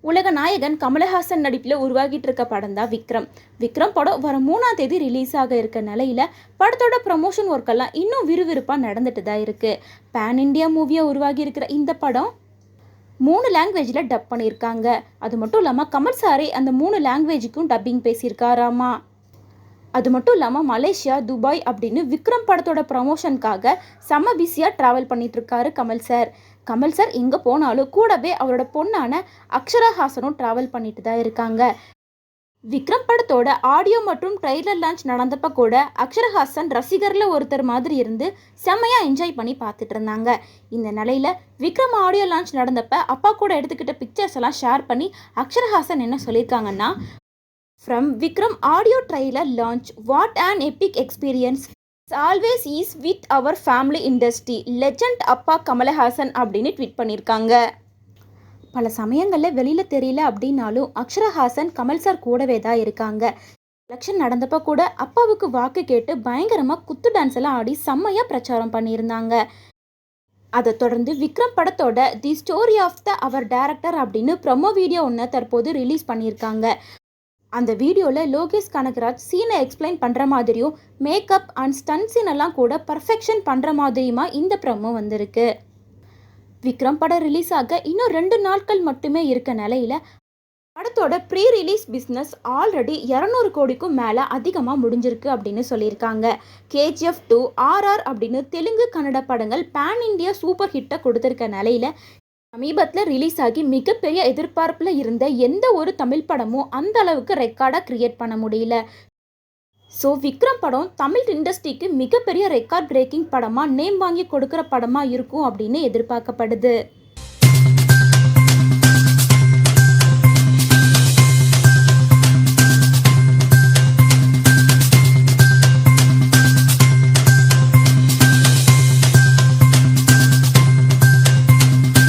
உலக நாயகன் கமலஹாசன் நடிப்பில் உருவாகிட்டு இருக்க படம் தான் விக்ரம். விக்ரம் படம் வர 3ஆம் தேதி ரிலீஸ் ஆக இருக்க நிலையில படத்தோட ப்ரமோஷன் ஒர்க்கெல்லாம் இன்னும் விறுவிறுப்பாக நடந்துட்டு தான் இருக்கு. பேன் இண்டியா மூவியாக உருவாகி இருக்கிற இந்த படம் 3 லாங்குவேஜில் டப் பண்ணியிருக்காங்க. அது மட்டும் இல்லாமல் கமல் சாரே அந்த 3 லாங்குவேஜுக்கும் டப்பிங் பேசியிருக்காராமா. அது மட்டும் இல்லாமல் மலேசியா, துபாய் அப்படின்னு விக்ரம் படத்தோட ப்ரமோஷனுக்காக செம்ம பிஸியாக ட்ராவல் பண்ணிகிட்ருக்காரு கமல் சார். கமல் சார் எங்கே போனாலும் கூடவே அவரோட பொண்ணான அக்ஷரா ஹாசனும் ட்ராவல் பண்ணிட்டு தான் இருக்காங்க. விக்ரம் படத்தோட ஆடியோ மற்றும் ட்ரெய்லர் லான்ச் நடந்தப்ப கூட அக்ஷரஹாசன் ரசிகரில் ஒருத்தர் மாதிரி இருந்து செம்மையாக என்ஜாய் பண்ணி பார்த்துட்டு இருந்தாங்க. இந்த நிலையில் விக்ரம் ஆடியோ லான்ச் நடந்தப்ப அப்பா கூட எடுத்துக்கிட்ட பிக்சர்ஸ் எல்லாம் ஷேர் பண்ணி அக்ஷரஹாசன் என்ன சொல்லியிருக்காங்கன்னா, From Vikram audio trailer launch, what an epic experience. Always is with our family industry. Legend அப்பா கமலஹாசன் அப்படின்னு ட்வீட் பண்ணியிருக்காங்க. பல சமயங்களில் வெளியில் தெரியல அப்படின்னாலும் அக்ஷரஹாசன் கமல் சார் கூடவே தான் இருக்காங்க. எலெக்ஷன் நடந்தப்போ கூட அப்பாவுக்கு வாக்கு கேட்டு பயங்கரமாக குத்து டான்ஸ் எல்லாம் ஆடி செம்மையாக பிரச்சாரம் பண்ணியிருந்தாங்க. அதை தொடர்ந்து விக்ரம் படத்தோட தி ஸ்டோரி ஆஃப் அவர் டைரக்டர் அப்படின்னு ப்ரொமோ வீடியோ ஒன்று தற்போது ரிலீஸ் பண்ணியிருக்காங்க. அந்த வீடியோவில் லோகேஷ் கனகராஜ் சீனை எக்ஸ்பிளைன் பண்ணுற மாதிரியும் மேக்கப் அண்ட் ஸ்டன்ட் சீனெல்லாம் கூட பர்ஃபெக்ஷன் பண்ணுற மாதிரியுமா இந்த ப்ரமோ வந்திருக்கு. விக்ரம் படம் ரிலீஸ் ஆக இன்னும் 2 நாட்கள் மட்டுமே இருக்க நிலையில் படத்தோட ப்ரீ ரிலீஸ் பிஸ்னஸ் ஆல்ரெடி 200 கோடிக்கும் மேலே அதிகமாக முடிஞ்சிருக்கு அப்படின்னு சொல்லியிருக்காங்க. KGF 2, RR அப்படின்னு தெலுங்கு கன்னட படங்கள் பேன் இண்டியா சூப்பர் ஹிட்டை கொடுத்துருக்க நிலையில் சமீபத்தில் ரிலீஸ் ஆகி மிகப்பெரிய எதிர்பார்ப்பில் இருந்த எந்த ஒரு தமிழ் படமும் அந்த அளவுக்கு ரெக்கார்டாக கிரியேட் பண்ண முடியல. ஸோ விக்ரம் படம் தமிழ் இண்டஸ்ட்ரிக்கு மிகப்பெரிய ரெக்கார்ட் பிரேக்கிங் படமாக நேம் வாங்கி கொடுக்குற படமாக இருக்கும் அப்படின்னு எதிர்பார்க்கப்படுது.